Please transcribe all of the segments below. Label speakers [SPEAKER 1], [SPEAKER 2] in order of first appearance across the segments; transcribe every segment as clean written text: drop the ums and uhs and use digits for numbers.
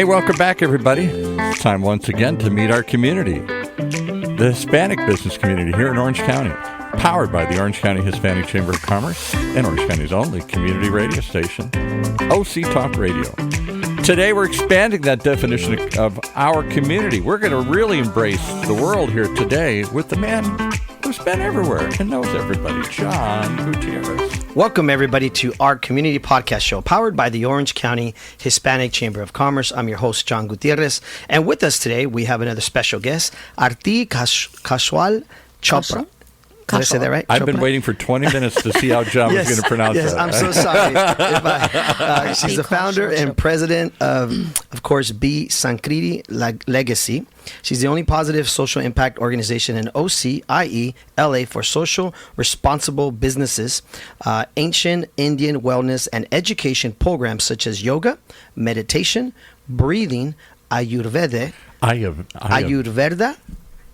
[SPEAKER 1] Hey, welcome back, everybody. It's time once again to meet our community, the Hispanic business community here in Orange County, powered by the Orange County Hispanic Chamber of Commerce and Orange County's only community radio station, OCTalkRadio. Today, we're expanding that definition of our community. We're going to really embrace the world here today with the man who's been everywhere and knows everybody, John Gutierrez.
[SPEAKER 2] Welcome, everybody, to our community podcast show, powered by the Orange County Hispanic Chamber of Commerce. I'm your host, John Gutierrez. And with us today, we have another special guest, Aarti Kaushal Chopra. Did I say that right?
[SPEAKER 1] I've been waiting for 20 minutes to see how John was going to pronounce that.
[SPEAKER 2] Yes, I'm so sorry. She's the founder and president of course, BE SANSKRITI Legacy. She's the only positive social impact organization in OCIE LA for social responsible businesses, ancient Indian wellness and education programs such as yoga, meditation, breathing, Ayurveda,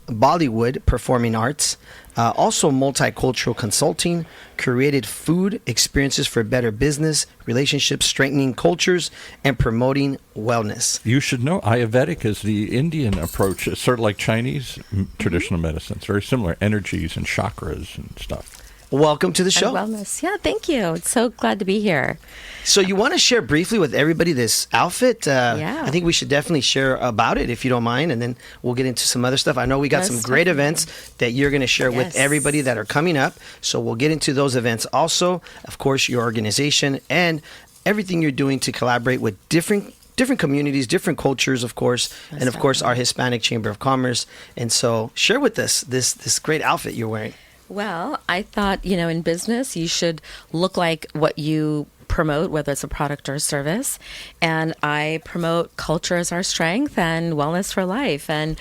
[SPEAKER 2] Bollywood, performing arts, also multicultural consulting, curated food experiences for better business, relationships, strengthening cultures, and promoting wellness.
[SPEAKER 1] You should know Ayurvedic is the Indian approach. It's sort of like Chinese traditional medicine. It's very similar, energies and chakras and stuff.
[SPEAKER 2] Welcome to the show.
[SPEAKER 3] And wellness. Yeah, thank you. It's so glad to be here.
[SPEAKER 2] So you want to share briefly with everybody this outfit?
[SPEAKER 3] Yeah.
[SPEAKER 2] I think we should definitely share about it, if you don't mind, and then we'll get into some other stuff. I know we got some great events that you're going to share with everybody that are coming up, so we'll get into those events also. Of course, your organization and everything you're doing to collaborate with different communities, different cultures, of course, and of course our Hispanic Chamber of Commerce. And so share with us this great outfit you're wearing.
[SPEAKER 3] Well, I thought, in business, you should look like what you promote, whether it's a product or a service. And I promote culture as our strength and wellness for life. And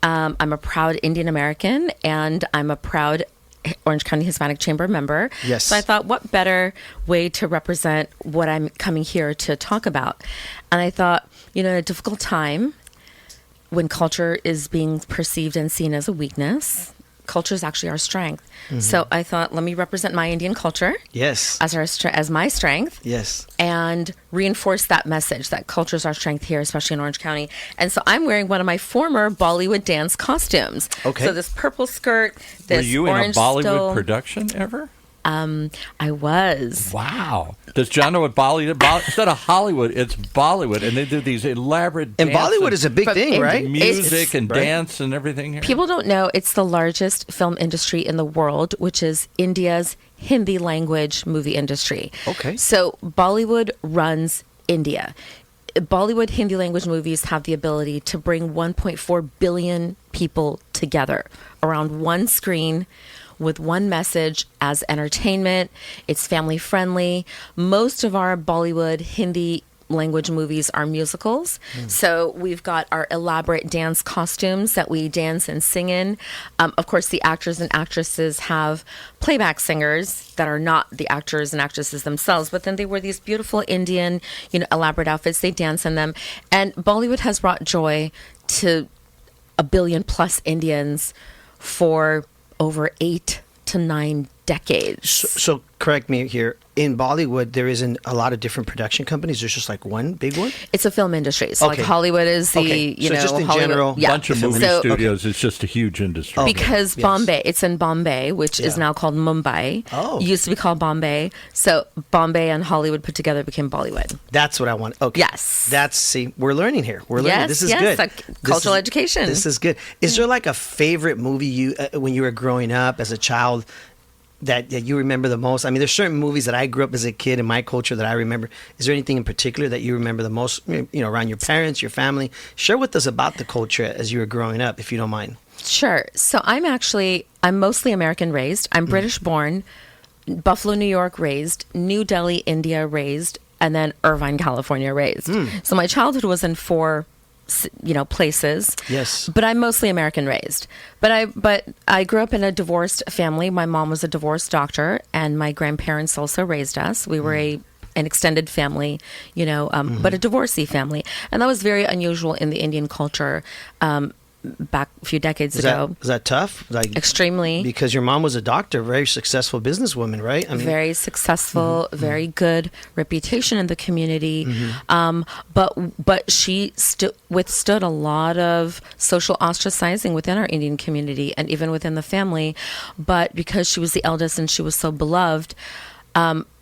[SPEAKER 3] I'm a proud Indian American, and I'm a proud Orange County Hispanic Chamber member.
[SPEAKER 2] Yes.
[SPEAKER 3] So I thought, what better way to represent what I'm coming here to talk about? And I thought, in a difficult time, when culture is being perceived and seen as a weakness, culture is actually our strength. Mm-hmm. So I thought, let me represent my Indian culture.
[SPEAKER 2] Yes.
[SPEAKER 3] As my strength.
[SPEAKER 2] Yes. And
[SPEAKER 3] reinforce that message that culture is our strength here, especially in Orange County. And so I'm wearing one of my former Bollywood dance costumes. Okay. So this purple skirt, this
[SPEAKER 1] Were you
[SPEAKER 3] orange
[SPEAKER 1] in a Bollywood
[SPEAKER 3] stole.
[SPEAKER 1] production ever?
[SPEAKER 3] I was.
[SPEAKER 1] Wow. Does John know what Bollywood? Instead of Hollywood, it's Bollywood, and they do these elaborate
[SPEAKER 2] and Bollywood is a big thing, right?
[SPEAKER 1] Music and dance and everything here.
[SPEAKER 3] People don't know it's the largest film industry in the world, which is India's Hindi language movie industry.
[SPEAKER 2] Okay.
[SPEAKER 3] So Bollywood runs India. Bollywood Hindi language movies have the ability to bring 1.4 billion people together around one screen with one message as entertainment. It's family friendly. Most of our Bollywood Hindi language movies are musicals. So we've got our elaborate dance costumes that we dance and sing in. Of course, the actors and actresses have playback singers that are not the actors and actresses themselves, but then they wear these beautiful Indian, elaborate outfits. They dance in them. And Bollywood has brought joy to 1 billion plus Indians for over 8 to 9 decades.
[SPEAKER 2] So correct me here. In Bollywood, there isn't a lot of different production companies. There's just like one big one?
[SPEAKER 3] It's a film industry. So like Hollywood is the,
[SPEAKER 2] so just in
[SPEAKER 3] Hollywood,
[SPEAKER 2] general,
[SPEAKER 1] a bunch of movie studios. It's just a huge industry.
[SPEAKER 3] Because Bombay, it's in Bombay, which is now called Mumbai. It used to be called Bombay. So Bombay and Hollywood put together became Bollywood.
[SPEAKER 2] That's what I want. Okay.
[SPEAKER 3] Yes.
[SPEAKER 2] We're learning here. We're learning. This is good.
[SPEAKER 3] Like cultural education.
[SPEAKER 2] This is good. Is there like a favorite movie you when you were growing up as a child that you remember the most? I mean, there's certain movies that I grew up as a kid in my culture that I remember. Is there anything in particular that you remember the most, around your parents, your family? Share with us about the culture as you were growing up, if you don't mind.
[SPEAKER 3] Sure. So I'm mostly American raised. I'm British born, Buffalo, New York raised, New Delhi, India raised, and then Irvine, California raised. So my childhood was in 4 places.
[SPEAKER 2] Yes.
[SPEAKER 3] But I'm mostly American raised. But I grew up in a divorced family. My mom was a divorced doctor, and my grandparents also raised us. We were an extended family, but a divorcee family. And that was very unusual in the Indian culture. back a few decades ago.
[SPEAKER 2] Was that tough? Like
[SPEAKER 3] extremely.
[SPEAKER 2] Because your mom was a doctor, very successful businesswoman, right? I mean,
[SPEAKER 3] very successful, very good reputation in the community. But she withstood a lot of social ostracizing within our Indian community and even within the family. But because she was the eldest and she was so beloved,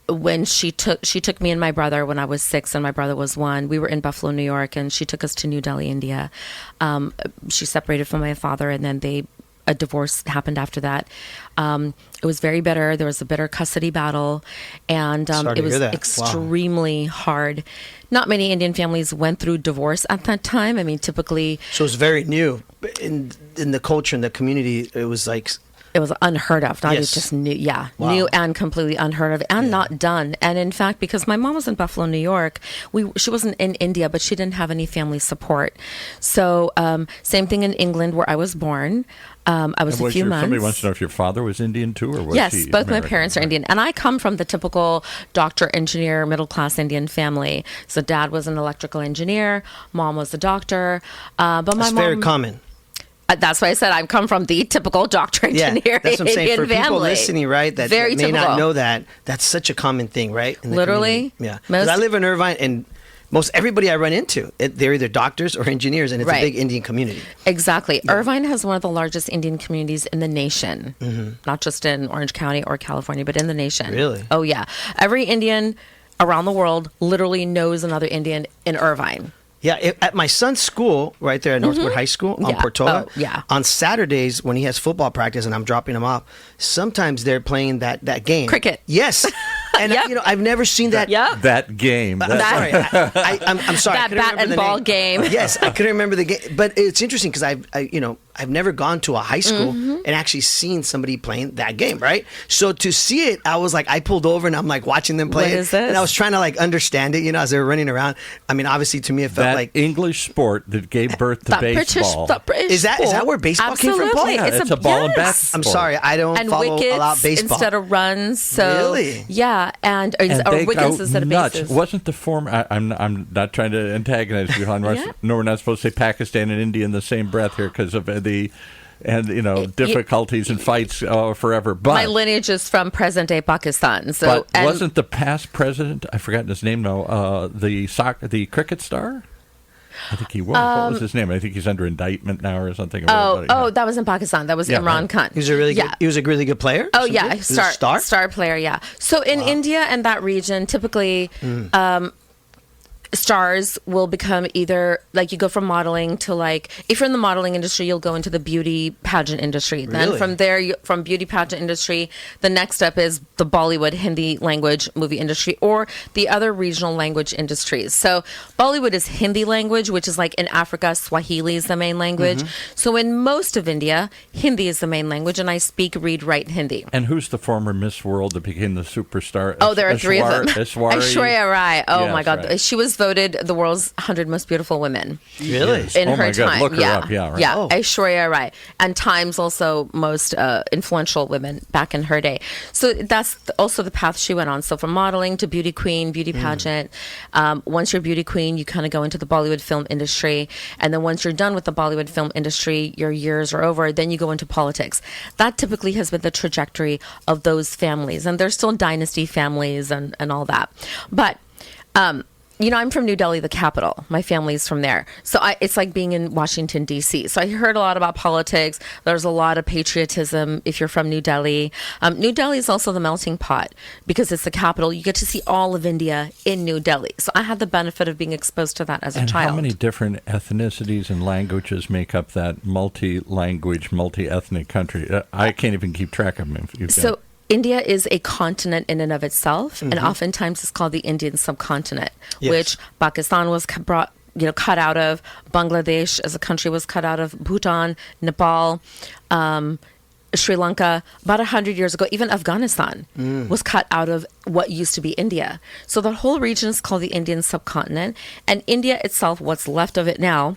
[SPEAKER 3] when she took me and my brother when I was 6 and my brother was 1, we were in Buffalo, New York, and she took us to New Delhi, India. She separated from my father, and then a divorce happened after that. It was very bitter. There was a bitter custody battle, and it was extremely hard. Not many Indian families went through divorce at that time. I mean, typically...
[SPEAKER 2] So it was very new. In the culture, in the community, it was like...
[SPEAKER 3] It was unheard of. Not just new, new and completely unheard of, and not done. And in fact, because my mom was in Buffalo, New York, she wasn't in India, but she didn't have any family support. So same thing in England, where I was born. I was a few months.
[SPEAKER 1] Somebody wants to know if your father was Indian too, or was
[SPEAKER 3] yes,
[SPEAKER 1] he
[SPEAKER 3] both
[SPEAKER 1] American?
[SPEAKER 3] My parents are Indian, and I come from the typical doctor, engineer, middle class Indian family. So dad was an electrical engineer, mom was a doctor, but my mom
[SPEAKER 2] very common.
[SPEAKER 3] That's why I said I come from the typical doctor engineer.
[SPEAKER 2] Yeah, that's what I'm saying. For
[SPEAKER 3] family.
[SPEAKER 2] People listening, right, that may not know that, that's such a common thing, right?
[SPEAKER 3] Literally.
[SPEAKER 2] Yeah. Because I live in Irvine, and most everybody I run into, they're either doctors or engineers, and it's a big Indian community.
[SPEAKER 3] Exactly. Yeah. Irvine has one of the largest Indian communities in the nation, not just in Orange County or California, but in the nation.
[SPEAKER 2] Really?
[SPEAKER 3] Oh, yeah. Every Indian around the world literally knows another Indian in Irvine.
[SPEAKER 2] Yeah, at my son's school, right there at Northwood High School on Portola, on Saturdays when he has football practice and I'm dropping him off, sometimes they're playing that game.
[SPEAKER 3] Cricket.
[SPEAKER 2] Yes. And I've never seen that.
[SPEAKER 1] That game.
[SPEAKER 2] I'm sorry.
[SPEAKER 3] That bat and ball game.
[SPEAKER 2] Yes, I couldn't remember the game. But it's interesting because I've never gone to a high school and actually seen somebody playing that game, right? So to see it, I was like, I pulled over and I'm like watching them play
[SPEAKER 3] What
[SPEAKER 2] it.
[SPEAKER 3] is this?
[SPEAKER 2] And I was trying to like understand it, as they were running around. I mean, obviously to me it felt
[SPEAKER 1] that
[SPEAKER 2] like
[SPEAKER 1] English sport that gave birth to baseball.
[SPEAKER 2] Is that where baseball came from, Paul?
[SPEAKER 1] Yeah, it's a ball and bat
[SPEAKER 2] I'm sorry, I don't follow a lot of baseball.
[SPEAKER 3] Instead of runs. So
[SPEAKER 2] really?
[SPEAKER 3] Yeah, and or wickets instead of bases.
[SPEAKER 1] Wasn't the form? I'm not trying to antagonize you, Han. No, we're not supposed to say Pakistan and India in the same breath here because of the difficulties and fights forever. But
[SPEAKER 3] my lineage is from present-day Pakistan. So,
[SPEAKER 1] but wasn't the past president? I've forgotten his name now. The cricket star. I think he was. What was his name? I think he's under indictment now or something.
[SPEAKER 3] That was in Pakistan. That was Imran Khan.
[SPEAKER 2] He was a really good player.
[SPEAKER 3] Oh yeah, star player. Yeah. So in India and that region, typically, stars will become either like you go from modeling to like if you're in the modeling industry, you'll go into the beauty pageant industry.
[SPEAKER 2] Really?
[SPEAKER 3] Then from there, from beauty pageant industry, the next step is the Bollywood Hindi language movie industry or the other regional language industries. So Bollywood is Hindi language, which is like in Africa, Swahili is the main language. So in most of India, Hindi is the main language, and I speak, read, write Hindi.
[SPEAKER 1] And who's the former Miss World that became the superstar?
[SPEAKER 3] Oh, there are 3 of them. Aishwarya Rai. Oh
[SPEAKER 1] yes,
[SPEAKER 3] my God,
[SPEAKER 1] right.
[SPEAKER 3] She was voted the world's 100 most beautiful women.
[SPEAKER 2] Really?
[SPEAKER 3] In
[SPEAKER 1] oh
[SPEAKER 3] her
[SPEAKER 1] my
[SPEAKER 3] time.
[SPEAKER 1] God. Look her up. Yeah, right.
[SPEAKER 3] Yeah, Aishwarya Rai. And Time's also most influential women back in her day. So that's also the path she went on. So from modeling to beauty queen, beauty pageant. Once you're beauty queen, you kind of go into the Bollywood film industry. And then once you're done with the Bollywood film industry, your years are over, then you go into politics. That typically has been the trajectory of those families. And they're still dynasty families and all that. But I'm from New Delhi, the capital. My family's from there. So it's like being in Washington, D.C. So I heard a lot about politics. There's a lot of patriotism if you're from New Delhi. New Delhi is also the melting pot because it's the capital. You get to see all of India in New Delhi. So I had the benefit of being exposed to that as a child.
[SPEAKER 1] How many different ethnicities and languages make up that multi-language, multi-ethnic country? I can't even keep track of them.
[SPEAKER 3] India is a continent in and of itself, and oftentimes it's called the Indian subcontinent, which Pakistan was cut out of. Bangladesh as a country was cut out of. Bhutan, Nepal, Sri Lanka, about 100 years ago. Even Afghanistan was cut out of what used to be India. So the whole region is called the Indian subcontinent, and India itself, what's left of it now,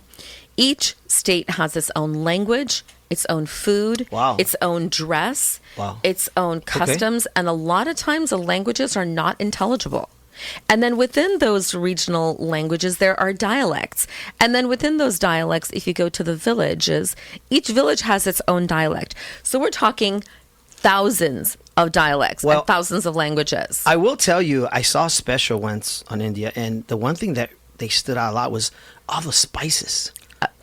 [SPEAKER 3] each state has its own language, its own food, its own dress, its own customs, and a lot of times the languages are not intelligible. And then within those regional languages, there are dialects. And then within those dialects, if you go to the villages, each village has its own dialect. So we're talking thousands of dialects and thousands of languages.
[SPEAKER 2] I will tell you, I saw a special once on India, and the one thing that they stood out a lot was all the spices.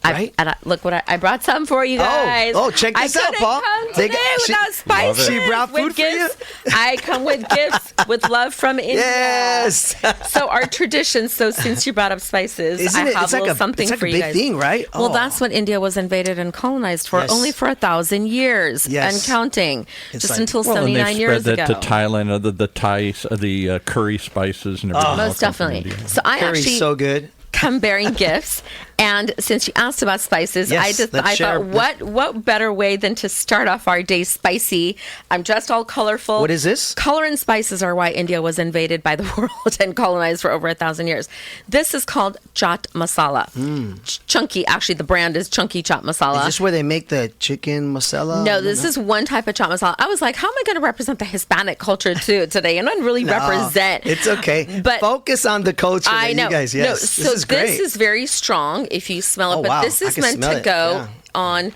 [SPEAKER 2] Right?
[SPEAKER 3] Look what I brought some for you guys.
[SPEAKER 2] Oh, check this out, Paul.
[SPEAKER 3] Come today without spices.
[SPEAKER 2] She brought food for you.
[SPEAKER 3] I come with gifts with love from India.
[SPEAKER 2] Yes.
[SPEAKER 3] So our traditions. So since you brought up spices, I have something for you guys.
[SPEAKER 2] It's like a big thing, right?
[SPEAKER 3] Well, that's what India was invaded and colonized for, only for 1,000 years and counting, until 79 years ago.
[SPEAKER 1] And they spread that to Thailand, the Thai, the curry spices and everything.
[SPEAKER 3] Most definitely. So I
[SPEAKER 2] actually so good.
[SPEAKER 3] Come bearing gifts. And since you asked about spices, I thought, what better way than to start off our day spicy? I'm dressed all colorful.
[SPEAKER 2] What is this?
[SPEAKER 3] Color and spices are why India was invaded by the world and colonized for over 1,000 years. This is called chaat masala. Chunky, actually, the brand is Chunky Chaat Masala.
[SPEAKER 2] Is this where they make the chicken masala?
[SPEAKER 3] No, this is one type of chaat masala. I was like, how am I going to represent the Hispanic culture today? And not really represent.
[SPEAKER 2] It's okay. But focus on the culture. I know. You guys, yes.
[SPEAKER 3] So this is very strong if you smell it, but this is meant to go on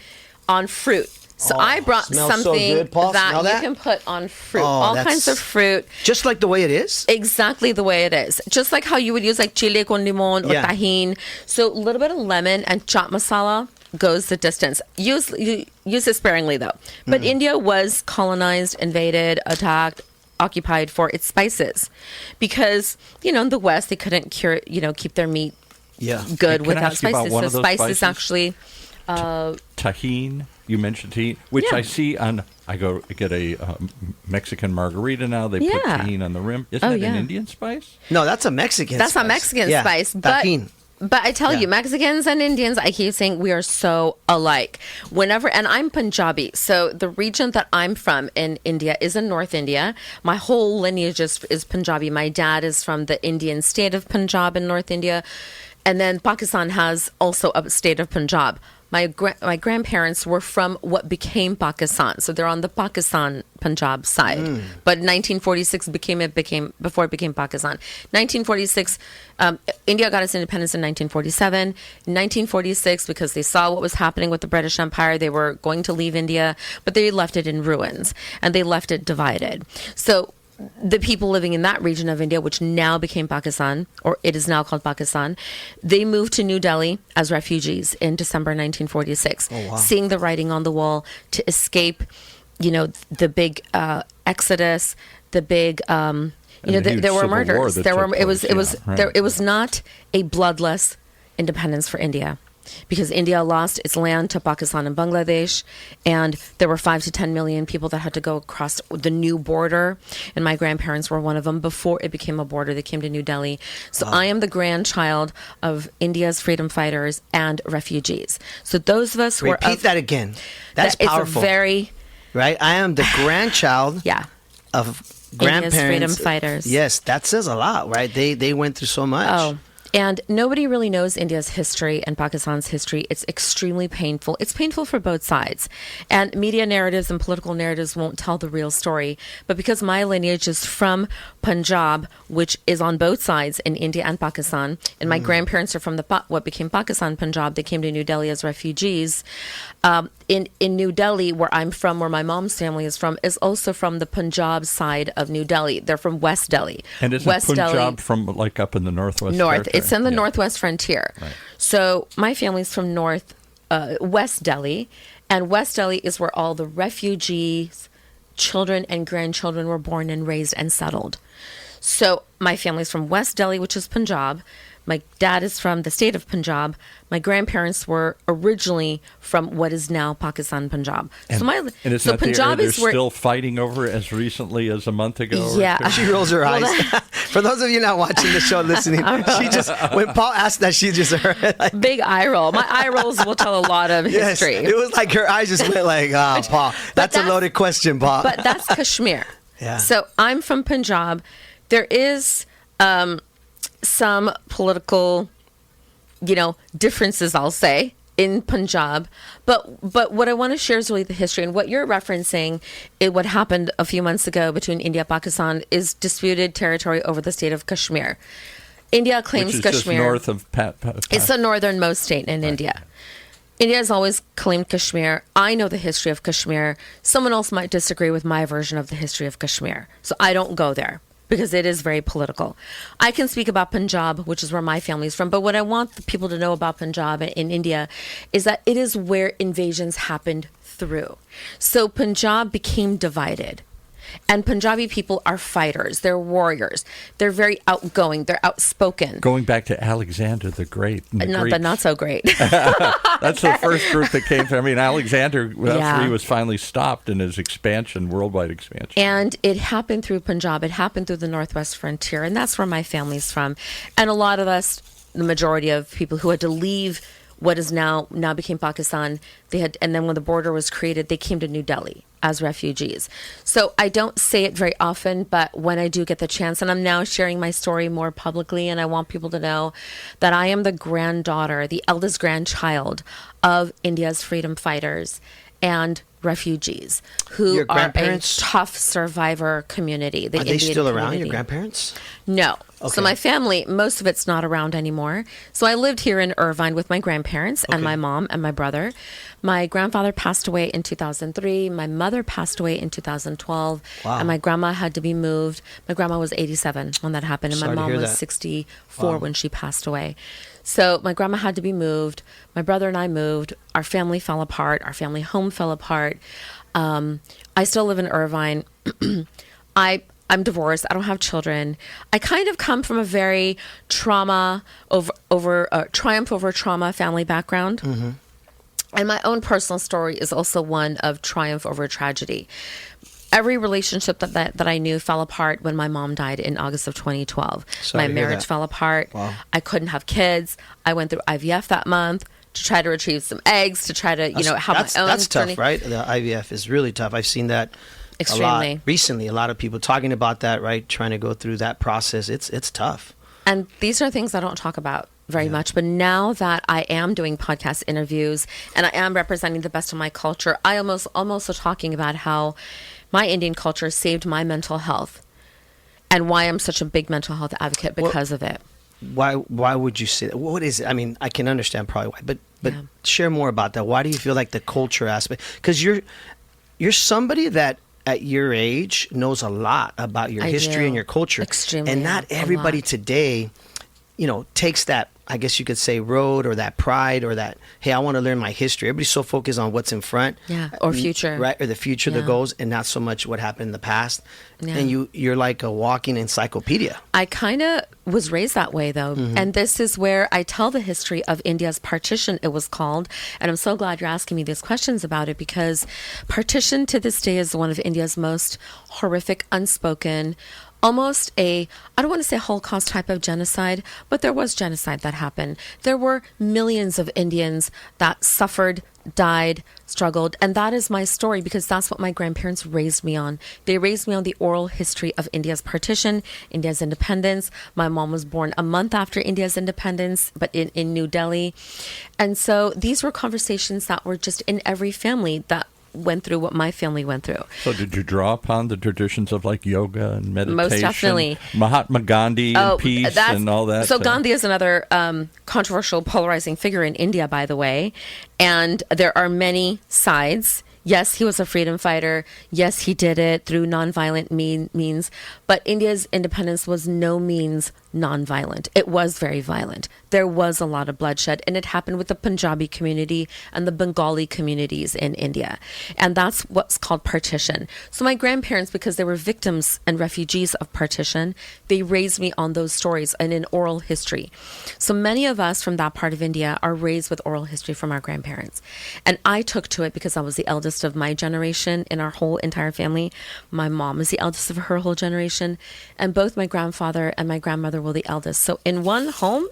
[SPEAKER 3] fruit. So I brought something that you can put on fruit, all kinds of fruit.
[SPEAKER 2] Just like the way it is?
[SPEAKER 3] Exactly the way it is. Just like how you would use like chile con limon or tajin. So a little bit of lemon and chaat masala goes the distance. Use it sparingly though. But India was colonized, invaded, attacked, occupied for its spices. Because, in the West they couldn't keep their meat good without spices. So spices actually
[SPEAKER 1] tahine. You mentioned tahine, which I see I go get a Mexican margarita now. They put tahine on the rim. Isn't that an Indian spice?
[SPEAKER 2] No, that's a Mexican spice.
[SPEAKER 3] That's a Mexican spice. Tahine. But I tell you, Mexicans and Indians, I keep saying we are so alike. And I'm Punjabi, so the region that I'm from in India is in North India. My whole lineage is Punjabi. My dad is from the Indian state of Punjab in North India. And then Pakistan has also a state of Punjab. My grandparents were from what became Pakistan, so they're on the Pakistan-Punjab side. But 1946 before it became Pakistan. 1946, India got its independence in 1947. In 1946, because they saw what was happening with the British Empire, they were going to leave India, but they left it in ruins, and they left it divided. So the people living in that region of India, which now became Pakistan, or it is now called Pakistan, they moved to New Delhi as refugees in December 1946, seeing the writing on the wall to escape, the big exodus, the big, there were murders. It was not a bloodless independence for India. Because India lost its land to Pakistan and Bangladesh, and there were 5 to 10 million people that had to go across the new border, and my grandparents were one of them. Before it became a border, they came to New Delhi. So I am the grandchild of India's freedom fighters and refugees. So those of us who
[SPEAKER 2] Repeat that again. That's powerful. Right? I am the grandchild of grandparents.
[SPEAKER 3] India's freedom fighters.
[SPEAKER 2] Yes, that says a lot, right? They went through so much.
[SPEAKER 3] Oh. And nobody really knows India's history and Pakistan's history. It's extremely painful. It's painful for both sides. And media narratives and political narratives won't tell the real story. But because my lineage is from Punjab, which is on both sides in India and Pakistan, and my grandparents are from what became Pakistan, Punjab, they came to New Delhi as refugees. In New Delhi, where I'm from, where my mom's family is from, also from the Punjab side of New Delhi. They're from West Delhi.
[SPEAKER 1] And isn't West Punjab Delhi, from like up in the northwest?
[SPEAKER 3] It's in the northwest frontier. Right. So my family's from West Delhi, and West Delhi is where all the refugees, children and grandchildren were born and raised and settled. So my family's from West Delhi, which is Punjab. My dad is from the state of Punjab. My grandparents were originally from what is now Pakistan, Punjab.
[SPEAKER 1] And it's not Punjab they're still fighting over as recently as a month ago?
[SPEAKER 3] Yeah.
[SPEAKER 2] She rolls her eyes. For those of you not watching the show, listening, she just, when Paul asked that, she just heard like,
[SPEAKER 3] big eye roll. My eye rolls will tell a lot of history.
[SPEAKER 2] It was like her eyes just went like, Paul, that's a loaded question, Paul.
[SPEAKER 3] But that's Kashmir.
[SPEAKER 2] Yeah.
[SPEAKER 3] So I'm from Punjab. There is some political, differences, I'll say, in Punjab. But what I want to share is really the history. And what you're referencing, what happened a few months ago between India and Pakistan, is disputed territory over the state of Kashmir. India claims
[SPEAKER 1] Which is
[SPEAKER 3] Kashmir.
[SPEAKER 1] Just north of
[SPEAKER 3] It's the northernmost state in India. India has always claimed Kashmir. I know the history of Kashmir. Someone else might disagree with my version of the history of Kashmir. So I don't go there because it is very political. I can speak about Punjab, which is where my family is from. But what I want the people to know about Punjab in India is that it is where invasions happened through. So Punjab became divided. And Punjabi people are fighters. They're warriors. They're very outgoing. They're outspoken.
[SPEAKER 1] Going back to Alexander the Great.
[SPEAKER 3] But not so great.
[SPEAKER 1] That's the first group that came from. I mean, Alexander III was finally stopped in his expansion, worldwide expansion.
[SPEAKER 3] And it happened through Punjab. It happened through the Northwest frontier. And that's where my family's from. And a lot of us, the majority of people who had to leave what is now became Pakistan, and then when the border was created, they came to New Delhi as refugees. So I don't say it very often, but when I do get the chance, and I'm now sharing my story more publicly, and I want people to know that I am the granddaughter, the eldest grandchild of India's freedom fighters and refugees who are a tough survivor community.
[SPEAKER 2] Are they
[SPEAKER 3] Indian
[SPEAKER 2] still around,
[SPEAKER 3] community.
[SPEAKER 2] your grandparents?
[SPEAKER 3] No.
[SPEAKER 2] Okay.
[SPEAKER 3] So my family, most of it's not around anymore. So I lived here in Irvine with my grandparents and my mom and my brother. My grandfather passed away in 2003. My mother passed away in 2012.
[SPEAKER 2] Wow.
[SPEAKER 3] And my grandma had to be moved. My grandma was 87 when that happened. And
[SPEAKER 2] Sorry
[SPEAKER 3] my
[SPEAKER 2] to
[SPEAKER 3] mom
[SPEAKER 2] hear
[SPEAKER 3] was
[SPEAKER 2] that.
[SPEAKER 3] 64 when she passed away. So my grandma had to be moved. My brother and I moved. Our family fell apart. Our family home fell apart. I still live in Irvine. I'm divorced. I don't have children. I kind of come from a very triumph over trauma family background. Mm-hmm. And my own personal story is also one of triumph over tragedy. Every relationship that I knew fell apart when my mom died in August of 2012. My marriage fell apart.
[SPEAKER 2] Wow.
[SPEAKER 3] I couldn't have kids. I went through IVF that month to try to retrieve some eggs, to try to, have my own.
[SPEAKER 2] That's tough, right? The IVF is really tough. I've seen that
[SPEAKER 3] extremely
[SPEAKER 2] a lot recently. A lot of people talking about that, right? Trying to go through that process. It's tough.
[SPEAKER 3] And these are things I don't talk about very much. But now that I am doing podcast interviews and I am representing the best of my culture, I'm also talking about how my Indian culture saved my mental health and why I'm such a big mental health advocate because of it.
[SPEAKER 2] Why would you say that? What is it? I mean, I can understand probably why, but share more about that. Why do you feel like the culture aspect? Because you're somebody that at your age knows a lot about your history and your culture.
[SPEAKER 3] Extremely.
[SPEAKER 2] And not everybody today, takes that, I guess you could say, road or that pride or that, hey, I want to learn my history. Everybody's so focused on what's in front.
[SPEAKER 3] Yeah, or future.
[SPEAKER 2] Right, or the future, the goals, and not so much what happened in the past. Yeah. And you're like a walking encyclopedia.
[SPEAKER 3] I kind of was raised that way, though. Mm-hmm. And this is where I tell the history of India's partition, it was called. And I'm so glad you're asking me these questions about it, because partition to this day is one of India's most horrific, unspoken, almost I don't want to say Holocaust type of genocide, but there was genocide that happened. There were millions of Indians that suffered, died, struggled. And that is my story, because that's what my grandparents raised me on. They raised me on the oral history of India's partition, India's independence. My mom was born a month after India's independence, but in New Delhi. And so these were conversations that were just in every family that went through what my family went through.
[SPEAKER 1] So did you draw upon the traditions of like yoga and meditation?
[SPEAKER 3] Most definitely.
[SPEAKER 1] Mahatma Gandhi and peace and all that?
[SPEAKER 3] So Gandhi is another controversial, polarizing figure in India, by the way. And there are many sides. Yes, he was a freedom fighter. Yes, he did it through nonviolent means. But India's independence was no means nonviolent. It was very violent. There was a lot of bloodshed, and it happened with the Punjabi community and the Bengali communities in India. And that's what's called partition. So my grandparents, because they were victims and refugees of partition, they raised me on those stories and in oral history. So many of us from that part of India are raised with oral history from our grandparents. And I took to it because I was the eldest of my generation in our whole entire family. My mom is the eldest of her whole generation, and both my grandfather and my grandmother were the eldest. So in one home,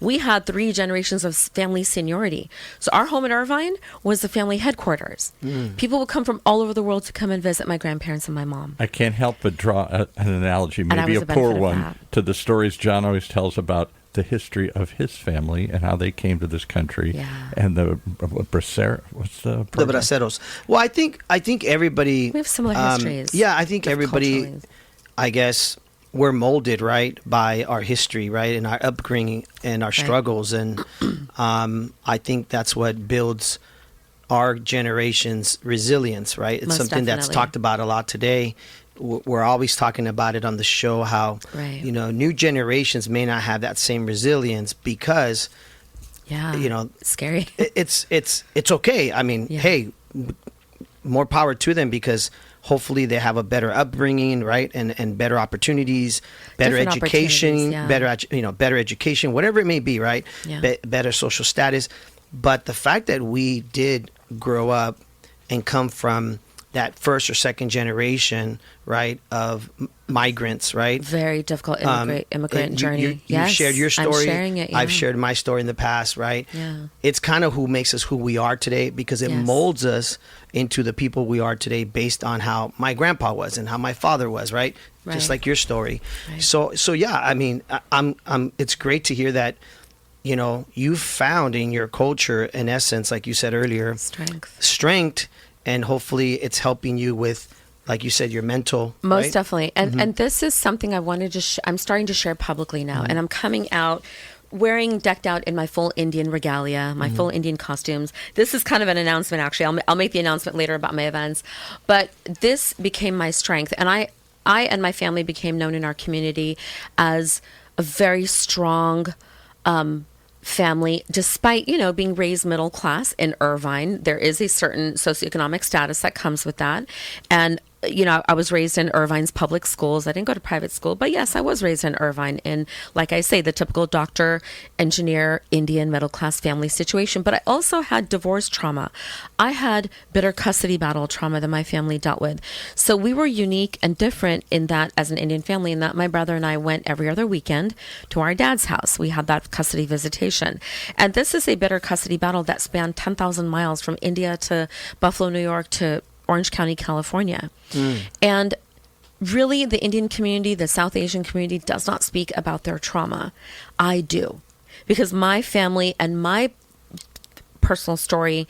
[SPEAKER 3] we had 3 generations of family seniority. So our home in Irvine was the family headquarters. People would come from all over the world to come and visit my grandparents and my mom.
[SPEAKER 1] I can't help but draw an analogy, maybe a poor one, to the stories John always tells about the history of his family and how they came to this country.
[SPEAKER 3] Yeah.
[SPEAKER 1] And the what's the program?
[SPEAKER 2] The Braceros. Well, I think everybody.
[SPEAKER 3] We have similar histories.
[SPEAKER 2] Yeah, I think everybody.
[SPEAKER 3] Culturally.
[SPEAKER 2] I guess we're molded, right, by our history, right, and our upbringing and our struggles, and I think that's what builds our generation's resilience, right? It's
[SPEAKER 3] Most
[SPEAKER 2] something that's
[SPEAKER 3] definitely.
[SPEAKER 2] talked about a lot today. We're always talking about it on the show, how
[SPEAKER 3] Right.
[SPEAKER 2] new generations may not have that same resilience because
[SPEAKER 3] Yeah. Scary.
[SPEAKER 2] it's okay. I mean,
[SPEAKER 3] Yeah.
[SPEAKER 2] hey, more power to them, because hopefully they have a better upbringing, right, and better opportunities, better
[SPEAKER 3] Different
[SPEAKER 2] education,
[SPEAKER 3] opportunities, yeah.
[SPEAKER 2] better education, whatever it may be, right?
[SPEAKER 3] Yeah.
[SPEAKER 2] Better social status. But the fact that we did grow up and come from that first or second generation, right, of migrants, right?
[SPEAKER 3] Very difficult immigrant
[SPEAKER 2] you-
[SPEAKER 3] journey.
[SPEAKER 2] You
[SPEAKER 3] Yes,
[SPEAKER 2] shared your
[SPEAKER 3] I'm
[SPEAKER 2] story.
[SPEAKER 3] sharing it, yeah.
[SPEAKER 2] I've shared my story in the past, right?
[SPEAKER 3] Yeah.
[SPEAKER 2] It's kind of who makes us who we are today, because it
[SPEAKER 3] Yes.
[SPEAKER 2] molds us into the people we are today based on how my grandpa was and how my father was, right? Just
[SPEAKER 3] Right.
[SPEAKER 2] like your story.
[SPEAKER 3] Right.
[SPEAKER 2] So yeah, I mean, I'm it's great to hear that, you found in your culture, in essence, like you said earlier, strength, and hopefully it's helping you with, like you said, your mental.
[SPEAKER 3] Most
[SPEAKER 2] right?
[SPEAKER 3] definitely. And this is something I wanted to I'm starting to share publicly now. And I'm coming out decked out in my full Indian regalia, my full Indian costumes. This is kind of an announcement, actually. I'll make the announcement later about my events. But this became my strength. And I and my family became known in our community as a very strong family, despite, being raised middle class in Irvine. There is a certain socioeconomic status that comes with that. And, I was raised in Irvine's public schools. I didn't go to private school, but yes, I was raised in Irvine in, like I say, the typical doctor, engineer, Indian middle class family situation. But I also had divorce trauma. I had bitter custody battle trauma that my family dealt with. So we were unique and different in that, as an Indian family, in that my brother and I went every other weekend to our dad's house. We had that custody visitation. And this is a bitter custody battle that spanned 10,000 miles from India to Buffalo, New York to Orange County, California. And really, the Indian community, the South Asian community, does not speak about their trauma. I do. Because my family and my personal story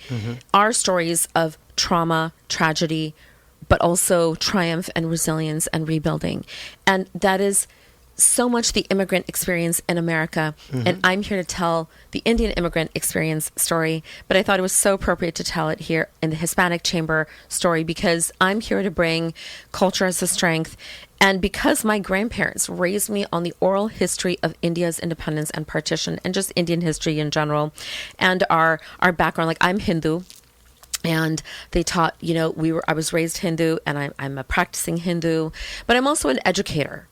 [SPEAKER 3] are stories of trauma, tragedy, but also triumph and resilience and rebuilding. And that is so much the immigrant experience in America. And I'm here to tell the Indian immigrant experience story, but I thought it was so appropriate to tell it here in the Hispanic Chamber story, because I'm here to bring culture as a strength. And because my grandparents raised me on the oral history of India's independence and partition, and just Indian history in general, and our background, like I'm Hindu. And they taught, I was raised Hindu, and I'm a practicing Hindu, but I'm also an educator.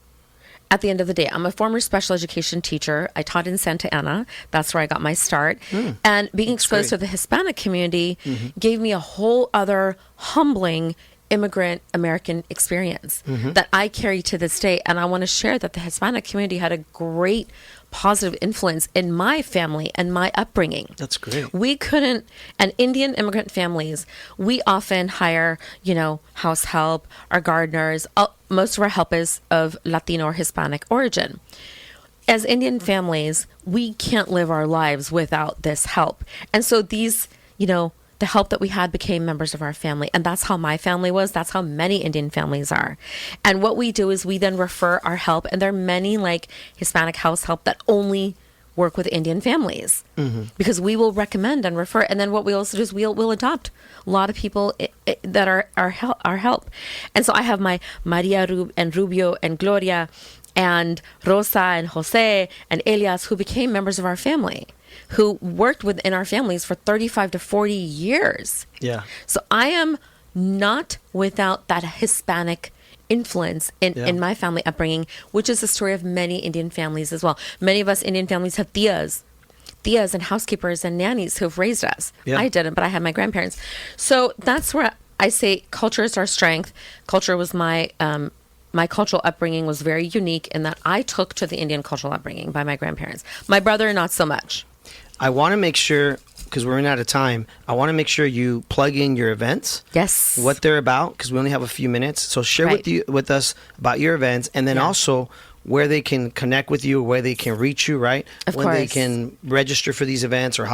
[SPEAKER 3] At the end of the day, I'm a former special education teacher. I taught in Santa Ana. That's where I got my start. And being exposed to the Hispanic community gave me a whole other humbling immigrant American experience that I carry to this day. And I want to share that the Hispanic community had a great positive influence in my family and my upbringing.
[SPEAKER 2] That's great.
[SPEAKER 3] We couldn't, and Indian immigrant families, we often hire, house help, our gardeners. Most of our help is of Latino or Hispanic origin. As Indian families, we can't live our lives without this help. And so these, the help that we had became members of our family. And that's how my family was. That's how many Indian families are. And what we do is we then refer our help. And there are many like Hispanic house help that only work with Indian families because we will recommend and refer. And then what we also do is we'll adopt a lot of people that are our help. And so I have my Maria and Rubio and Gloria and Rosa and Jose and Elias, who became members of our family, who worked within our families for 35 to 40 years.
[SPEAKER 2] Yeah.
[SPEAKER 3] So I am not without that Hispanic influence in my family upbringing, which is the story of many Indian families as well. Many of us Indian families have tias and housekeepers and nannies who have raised us.
[SPEAKER 2] Yeah.
[SPEAKER 3] I didn't, but I had my grandparents. So that's where I say culture is our strength. Culture was my cultural upbringing was very unique in that I took to the Indian cultural upbringing by my grandparents. My brother, not so much.
[SPEAKER 2] I want to make sure, because we're running out of time, I want to make sure you plug in your events.
[SPEAKER 3] Yes.
[SPEAKER 2] What they're about, because we only have a few minutes. So share
[SPEAKER 3] Right.
[SPEAKER 2] with us about your events, and then
[SPEAKER 3] Yeah.
[SPEAKER 2] also where they can connect with you, where they can reach you, right?
[SPEAKER 3] Of
[SPEAKER 2] when they
[SPEAKER 3] course.
[SPEAKER 2] can register for these events, or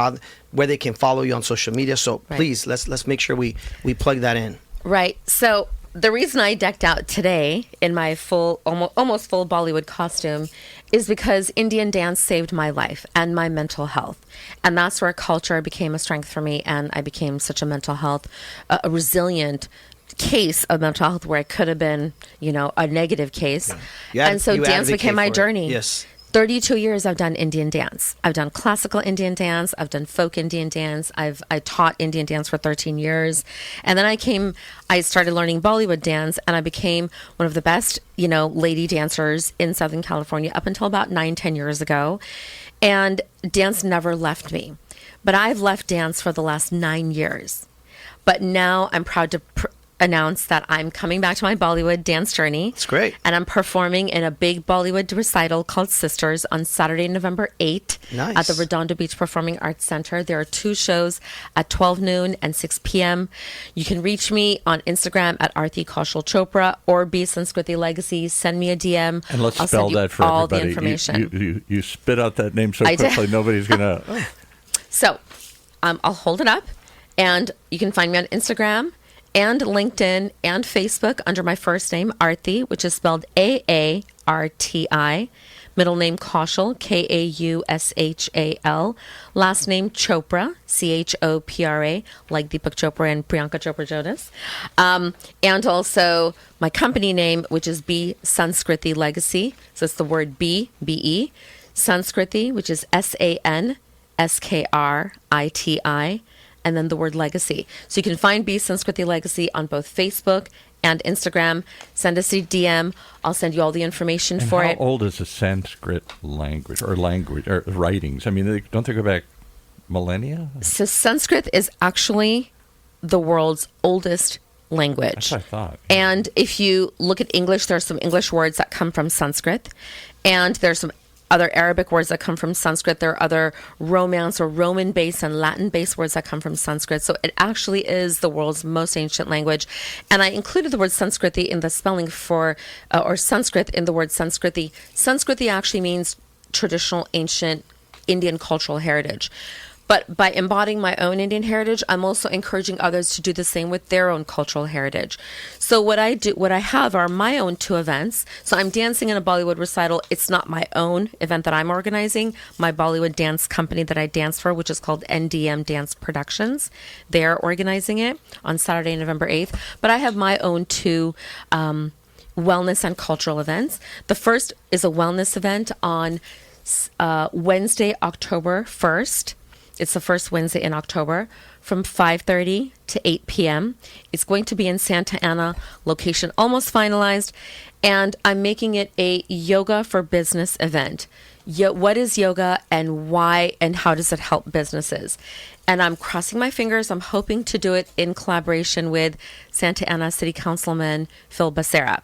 [SPEAKER 2] where they can follow you on social media. So please, let's make sure we plug that in.
[SPEAKER 3] Right. So the reason I decked out today in my full, almost full Bollywood costume is because Indian dance saved my life and my mental health. And that's where culture became a strength for me. And I became such a mental health, a resilient case of mental health where it could have been, a negative case.
[SPEAKER 2] Yeah.
[SPEAKER 3] And so dance became my journey.
[SPEAKER 2] Yes.
[SPEAKER 3] 32 years I've done Indian dance. I've done classical Indian dance. I've done folk Indian dance. I taught Indian dance for 13 years. And then I started learning Bollywood dance, and I became one of the best, lady dancers in Southern California up until about 9-10 years ago. And dance never left me. But I've left dance for the last 9 years. But now I'm proud to announce that I'm coming back to my Bollywood dance journey.
[SPEAKER 2] It's great.
[SPEAKER 3] And I'm performing in a big Bollywood recital called Sisters on Saturday, November 8th at the Redondo Beach Performing Arts Center. There are 2 shows at 12 noon and 6 p.m. You can reach me on Instagram at Aarti Kaushal Chopra or BE SANSKRITI Legacy. Send me a DM.
[SPEAKER 1] And let's
[SPEAKER 3] I'll
[SPEAKER 1] spell
[SPEAKER 3] send you
[SPEAKER 1] that for
[SPEAKER 3] all
[SPEAKER 1] everybody.
[SPEAKER 3] The information.
[SPEAKER 1] You spit out that name so
[SPEAKER 3] I did.
[SPEAKER 1] quickly, nobody's going to...
[SPEAKER 3] So I'll hold it up, and you can find me on Instagram and LinkedIn and Facebook under my first name, Aarti, which is spelled A-A-R-T-I. Middle name Kaushal, K-A-U-S-H-A-L. Last name Chopra, C-H-O-P-R-A, like Deepak Chopra and Priyanka Chopra Jonas. And also my company name, which is BE SANSKRITI Legacy. So it's the word B, B-E. Sanskriti, which is S-A-N-S-K-R-I-T-I. And then the word legacy. So you can find BE SANSKRITI Legacy on both Facebook and Instagram. Send us a DM. I'll send you all the information for it.
[SPEAKER 1] How old is the Sanskrit language or writings? I mean, don't they go back millennia?
[SPEAKER 3] So Sanskrit is actually the world's oldest language.
[SPEAKER 1] That's what I thought.
[SPEAKER 3] And if you look at English, there are some English words that come from Sanskrit. And there's some other Arabic words that come from Sanskrit. There are other Romance or Roman-based and Latin-based words that come from Sanskrit. So it actually is the world's most ancient language. And I included the word Sanskriti in the spelling or Sanskrit in the word Sanskriti. Sanskriti actually means traditional, ancient Indian cultural heritage. But by embodying my own Indian heritage, I'm also encouraging others to do the same with their own cultural heritage. So what I have are my own 2 events. So I'm dancing in a Bollywood recital. It's not my own event that I'm organizing. My Bollywood dance company that I dance for, which is called NDM Dance Productions, they're organizing it on Saturday, November 8th. But I have my own 2 wellness and cultural events. The first is a wellness event on Wednesday, October 1st. It's the first Wednesday in October from 5:30 to 8 p.m. It's going to be in Santa Ana, location almost finalized, and I'm making it a yoga for business event. What is yoga and why and how does it help businesses? And I'm crossing my fingers. I'm hoping to do it in collaboration with Santa Ana City Councilman Phil Becerra.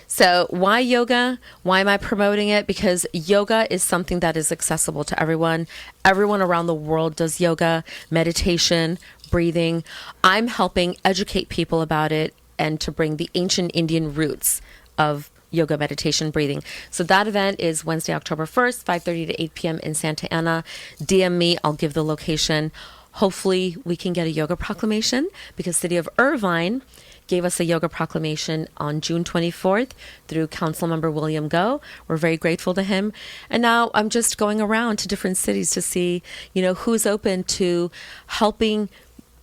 [SPEAKER 3] So why yoga? Why am I promoting it? Because yoga is something that is accessible to everyone. Everyone around the world does yoga, meditation, breathing. I'm helping educate people about it and to bring the ancient Indian roots of yoga, meditation, breathing. So that event is Wednesday, October 1st, 5:30 to 8 p.m. in Santa Ana. DM me. I'll give the location. Hopefully we can get a yoga proclamation because City of Irvine gave us a yoga proclamation on June 24th through Council Member William Go. We're very grateful to him. And now I'm just going around to different cities to see, who's open to helping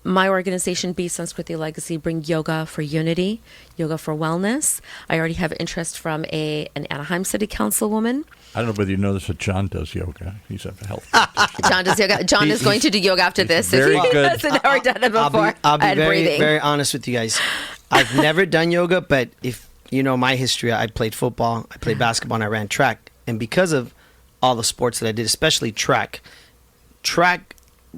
[SPEAKER 3] my organization, BE SANSKRITI Legacy, bring yoga for unity, yoga for wellness. I already have interest from an Anaheim City Councilwoman.
[SPEAKER 1] I don't know whether you know this, but John does yoga. He's a health
[SPEAKER 3] John does yoga. John is going to do yoga after this.
[SPEAKER 1] Very
[SPEAKER 3] if he
[SPEAKER 1] good.
[SPEAKER 3] hasn't ever done it before.
[SPEAKER 2] I'll be
[SPEAKER 3] and
[SPEAKER 2] very,
[SPEAKER 3] breathing.
[SPEAKER 2] very honest with you guys. I've never done yoga, but if you know my history, I played football, I played basketball, and I ran track. And because of all the sports that I did, especially track,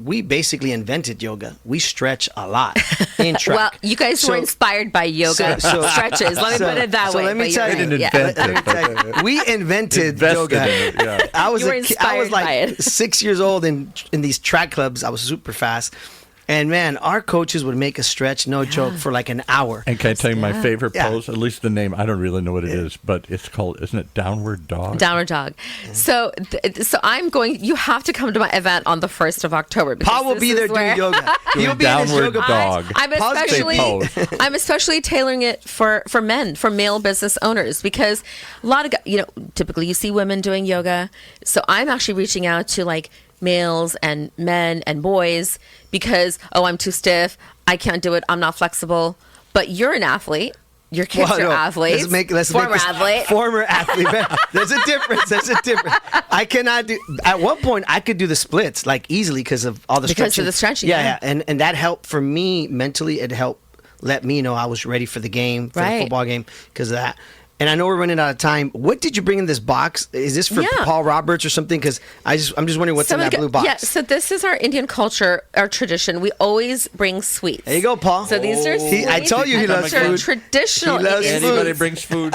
[SPEAKER 2] we basically invented yoga. We stretch a lot in track.
[SPEAKER 3] Well, you guys were inspired by yoga stretches. Let me put it that way.
[SPEAKER 2] Let me tell you, we invented yoga. I was
[SPEAKER 3] You were inspired
[SPEAKER 2] I was
[SPEAKER 3] by
[SPEAKER 2] like
[SPEAKER 3] it.
[SPEAKER 2] 6 years old in these track clubs. I was super fast. And man, our coaches would make us stretch, no joke, for like an hour.
[SPEAKER 1] And can I tell you my favorite
[SPEAKER 2] Yeah.
[SPEAKER 1] pose? At least the name, I don't really know what it is, but it's called, isn't it Downward Dog?
[SPEAKER 3] Downward dog. So I'm going. You have to come to my event on the 1st of October.
[SPEAKER 2] Paul will be there doing yoga. He'll be in his
[SPEAKER 1] Downward
[SPEAKER 2] yoga
[SPEAKER 1] dog.
[SPEAKER 3] I'm especially tailoring it for men, for male business owners, because a lot of typically you see women doing yoga. So I'm actually reaching out to like males and men and boys because I'm too stiff, I can't do it, I'm not flexible. But you're an athlete. Your kids are athletes. Former athlete. There's a difference. I cannot do. At one point, I could do the splits like easily because of all the stretching. Because of the stretching.
[SPEAKER 2] Yeah. And that helped for me mentally. It helped let me know I was ready for the game, for the football game, because of that. And I know we're running out of time. What did you bring in this box? Is this for Paul Roberts or something? Because I'm just wondering what's in that blue box.
[SPEAKER 3] Yeah, so this is our Indian culture, our tradition. We always bring sweets.
[SPEAKER 2] There you go, Paul.
[SPEAKER 3] So these are sweets.
[SPEAKER 2] I told you he loves food.
[SPEAKER 3] Traditional.
[SPEAKER 2] He loves
[SPEAKER 3] Indian
[SPEAKER 2] food.
[SPEAKER 1] Anybody brings food.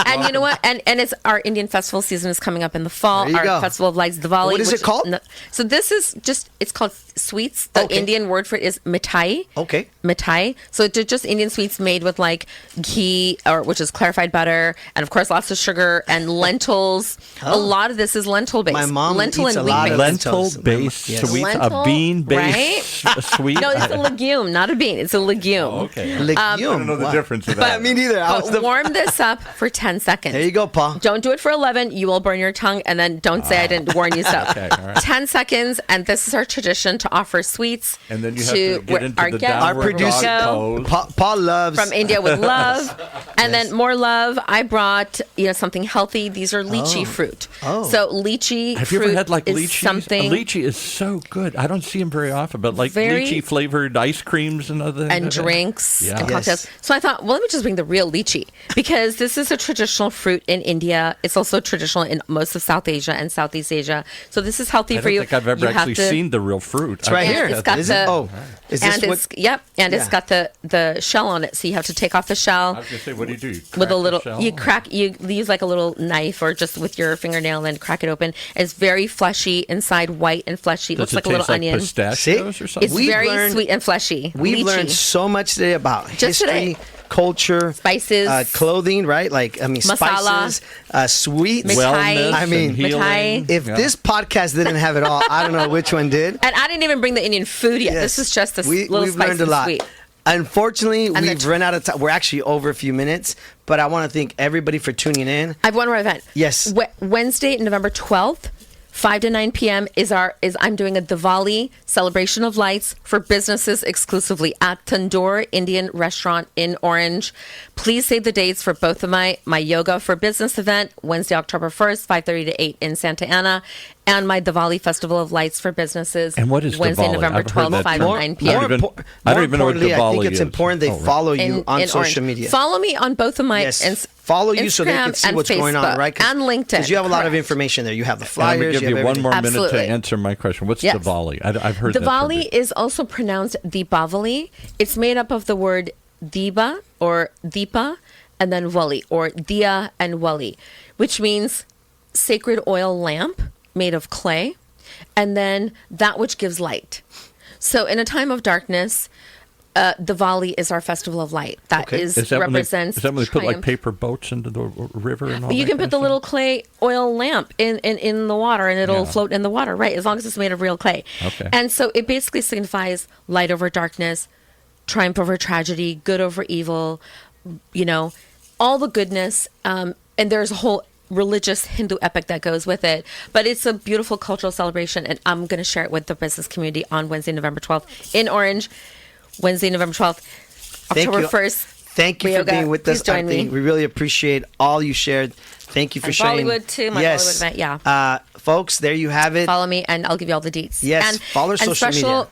[SPEAKER 3] And you know what? And it's our Indian festival season is coming up in the fall.
[SPEAKER 2] There you go.
[SPEAKER 3] Our Festival of Lights, Diwali.
[SPEAKER 2] What is it called?
[SPEAKER 3] So this is it's called sweets. The Indian word for it is mithai.
[SPEAKER 2] Okay.
[SPEAKER 3] Mithai. So it's just Indian sweets made with like ghee, which is clarified butter, and of course lots of sugar and lentils. A lot of this is lentil based.
[SPEAKER 2] My mom eats a
[SPEAKER 3] and
[SPEAKER 2] lot of
[SPEAKER 1] lentil based sweets, a bean based sweet.
[SPEAKER 3] No, it's a legume, not a bean. It's a legume.
[SPEAKER 1] Okay.
[SPEAKER 2] Legume.
[SPEAKER 1] I don't know the difference of that.
[SPEAKER 2] Me neither.
[SPEAKER 3] But warm this up for 10 seconds.
[SPEAKER 2] There you go, Paul.
[SPEAKER 3] Don't do it for 11. You will burn your tongue, and then don't say I didn't warn you. So
[SPEAKER 1] Okay, all right.
[SPEAKER 3] 10 seconds, and this is our tradition to offer sweets.
[SPEAKER 1] And then you have to get into
[SPEAKER 3] our
[SPEAKER 1] the
[SPEAKER 3] guests.
[SPEAKER 2] Our
[SPEAKER 1] downward
[SPEAKER 2] producer,
[SPEAKER 1] dog pose.
[SPEAKER 2] Paul loves
[SPEAKER 3] From India with love, and then more love. I brought something healthy. These are lychee fruit. So lychee
[SPEAKER 1] Have you
[SPEAKER 3] fruit
[SPEAKER 1] ever had like
[SPEAKER 3] is
[SPEAKER 1] lychee?
[SPEAKER 3] something.
[SPEAKER 1] Lychee is so good. I don't see them very often, but like
[SPEAKER 3] Very-
[SPEAKER 1] lychee flavored ice creams and other
[SPEAKER 3] and drinks
[SPEAKER 1] Yeah.
[SPEAKER 3] and
[SPEAKER 2] Yes.
[SPEAKER 3] cocktails. So I thought, well, let me just bring the real lychee because this is a traditional fruit in India. It's also traditional in most of South Asia and Southeast Asia. So this is healthy
[SPEAKER 1] I
[SPEAKER 3] for
[SPEAKER 1] don't
[SPEAKER 3] you.
[SPEAKER 1] think I've ever
[SPEAKER 3] You have
[SPEAKER 1] actually
[SPEAKER 3] to-
[SPEAKER 1] seen the real fruit.
[SPEAKER 2] It's right
[SPEAKER 3] And
[SPEAKER 2] here.
[SPEAKER 3] it's got
[SPEAKER 2] Is it?
[SPEAKER 3] the-
[SPEAKER 2] Oh, is this
[SPEAKER 3] and
[SPEAKER 2] what?
[SPEAKER 3] it's it's got the shell on it. So you have to take off the
[SPEAKER 1] I
[SPEAKER 3] shell
[SPEAKER 1] was going to say, what do you do? You
[SPEAKER 3] with
[SPEAKER 1] crack
[SPEAKER 3] a
[SPEAKER 1] the
[SPEAKER 3] little.
[SPEAKER 1] shell?
[SPEAKER 3] You use like a little knife or just with your fingernail and crack it open. It's very fleshy inside, white and fleshy. It
[SPEAKER 1] Does
[SPEAKER 3] looks
[SPEAKER 1] it
[SPEAKER 3] like a little
[SPEAKER 1] taste like
[SPEAKER 3] onion.
[SPEAKER 1] pistachios or something?
[SPEAKER 3] It's
[SPEAKER 2] We've
[SPEAKER 3] very
[SPEAKER 2] learned-
[SPEAKER 3] sweet and fleshy.
[SPEAKER 2] We've
[SPEAKER 3] Lychee.
[SPEAKER 2] learned so much today about history,
[SPEAKER 3] today.
[SPEAKER 2] culture,
[SPEAKER 3] Spices.
[SPEAKER 2] clothing, right? Like,
[SPEAKER 3] Masala.
[SPEAKER 2] spices, sweets.
[SPEAKER 3] Mithai.
[SPEAKER 1] Wellness and healing.
[SPEAKER 3] Mithai.
[SPEAKER 2] If this podcast didn't have it all, I don't know which one did.
[SPEAKER 3] And I didn't even bring the Indian food yet.
[SPEAKER 2] Yes.
[SPEAKER 3] This is just a
[SPEAKER 2] We've
[SPEAKER 3] little spicy
[SPEAKER 2] learned a lot.
[SPEAKER 3] sweet.
[SPEAKER 2] Unfortunately,
[SPEAKER 3] And
[SPEAKER 2] we've run out of time. We're actually over a few minutes, but I want to thank everybody for tuning in.
[SPEAKER 3] I have one more event.
[SPEAKER 2] Yes.
[SPEAKER 3] Wednesday, November 12th, 5 to 9 p.m. I'm doing a Diwali celebration of lights for businesses exclusively at Tandoor Indian Restaurant in Orange. Please save the dates for both of my yoga for business event, Wednesday, October 1st, 5:30 to 8 in Santa Ana, and my Diwali Festival of Lights for businesses.
[SPEAKER 1] And what is
[SPEAKER 3] Wednesday,
[SPEAKER 1] Diwali?
[SPEAKER 3] November
[SPEAKER 1] I've heard
[SPEAKER 3] 12th,
[SPEAKER 1] that
[SPEAKER 3] 5
[SPEAKER 1] term.
[SPEAKER 3] to 9 p.m.
[SPEAKER 1] I don't even know what
[SPEAKER 2] importantly, I think
[SPEAKER 1] Diwali
[SPEAKER 2] it's
[SPEAKER 1] is.
[SPEAKER 2] important they
[SPEAKER 1] Oh, right.
[SPEAKER 2] follow you on
[SPEAKER 3] in
[SPEAKER 2] social
[SPEAKER 3] Orange.
[SPEAKER 2] media.
[SPEAKER 3] Follow me on both of my
[SPEAKER 2] Yes. Follow you so they can
[SPEAKER 3] Instagram
[SPEAKER 2] see
[SPEAKER 3] and
[SPEAKER 2] what's going on,
[SPEAKER 3] Facebook
[SPEAKER 2] right?
[SPEAKER 3] and LinkedIn.
[SPEAKER 2] Because you have a lot of
[SPEAKER 3] Correct.
[SPEAKER 2] information there. You have the
[SPEAKER 1] And I'm
[SPEAKER 2] flyers.
[SPEAKER 1] going to give you
[SPEAKER 2] have
[SPEAKER 1] one more
[SPEAKER 2] everything.
[SPEAKER 1] minute to
[SPEAKER 3] Absolutely.
[SPEAKER 1] answer my question. What's
[SPEAKER 3] Yes.
[SPEAKER 1] Diwali? I've heard that term
[SPEAKER 3] Diwali
[SPEAKER 1] before.
[SPEAKER 3] is also pronounced Deepavali. It's made up of the word Diba or Deepa and then Wali or Diya and Wali, which means sacred oil lamp made of clay and then that which gives light. So in a time of darkness, Diwali is our festival of light. That
[SPEAKER 2] Okay.
[SPEAKER 3] is
[SPEAKER 1] Is that
[SPEAKER 3] represents
[SPEAKER 1] when they put like
[SPEAKER 3] triumph.
[SPEAKER 1] paper boats into the river and all
[SPEAKER 3] You
[SPEAKER 1] that
[SPEAKER 3] can
[SPEAKER 1] kind
[SPEAKER 3] put the
[SPEAKER 1] of
[SPEAKER 3] little
[SPEAKER 1] stuff?
[SPEAKER 3] clay oil lamp in the water and it'll
[SPEAKER 1] Yeah.
[SPEAKER 3] float in the water, right? As long as it's made of real clay.
[SPEAKER 1] Okay.
[SPEAKER 3] And so it basically signifies light over darkness, triumph over tragedy, good over evil, all the goodness. And there's a whole religious Hindu epic that goes with it. But it's a beautiful cultural celebration and I'm going to share it with the business community on Wednesday, November 12th in Orange. Wednesday, November 12th,
[SPEAKER 2] Thank
[SPEAKER 3] October
[SPEAKER 2] you.
[SPEAKER 3] 1st.
[SPEAKER 2] Thank you for
[SPEAKER 3] Yoga.
[SPEAKER 2] being with
[SPEAKER 3] Please
[SPEAKER 2] us,
[SPEAKER 3] join
[SPEAKER 2] Aarti.
[SPEAKER 3] me.
[SPEAKER 2] We really appreciate all you shared. Thank you for
[SPEAKER 3] And
[SPEAKER 2] sharing.
[SPEAKER 3] Bollywood too, my Bollywood event, yeah.
[SPEAKER 2] Folks, there you have it.
[SPEAKER 3] Follow me and I'll give you all the deets.
[SPEAKER 2] Yes,
[SPEAKER 3] and,
[SPEAKER 2] follow our social
[SPEAKER 3] special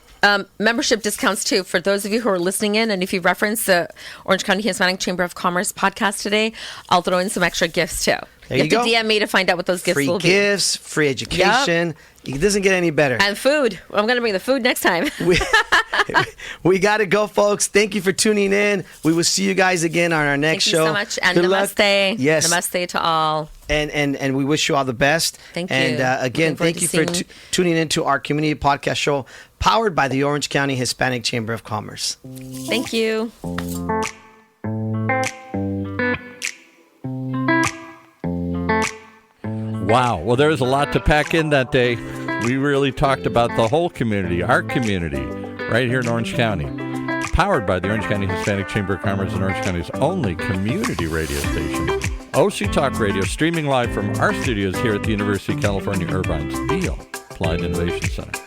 [SPEAKER 3] membership discounts too for those of you who are listening in. And if you reference the Orange County Hispanic Chamber of Commerce podcast today, I'll throw in some extra gifts too.
[SPEAKER 2] There
[SPEAKER 3] you
[SPEAKER 2] you
[SPEAKER 3] have
[SPEAKER 2] go.
[SPEAKER 3] to DM me to find out what those gifts
[SPEAKER 2] Free
[SPEAKER 3] will
[SPEAKER 2] gifts, free education. It doesn't get any better.
[SPEAKER 3] And food. I'm going to bring the food next time.
[SPEAKER 2] We got to go, folks. Thank you for tuning in. We will see you guys again on our next show.
[SPEAKER 3] Thank you so much. And
[SPEAKER 2] Good
[SPEAKER 3] namaste.
[SPEAKER 2] Luck. Yes.
[SPEAKER 3] Namaste to all.
[SPEAKER 2] And we wish you all the best.
[SPEAKER 3] Thank you.
[SPEAKER 2] And again, thank you for tuning into our community podcast show powered by the Orange County Hispanic Chamber of Commerce.
[SPEAKER 3] Thank you.
[SPEAKER 1] Wow. Well, there was a lot to pack in that day. We really talked about the whole community, our community, right here in Orange County. Powered by the Orange County Hispanic Chamber of Commerce and Orange County's only community radio station. OCTalkRadio, streaming live from our studios here at the University of California, Irvine's Applied Innovation Center.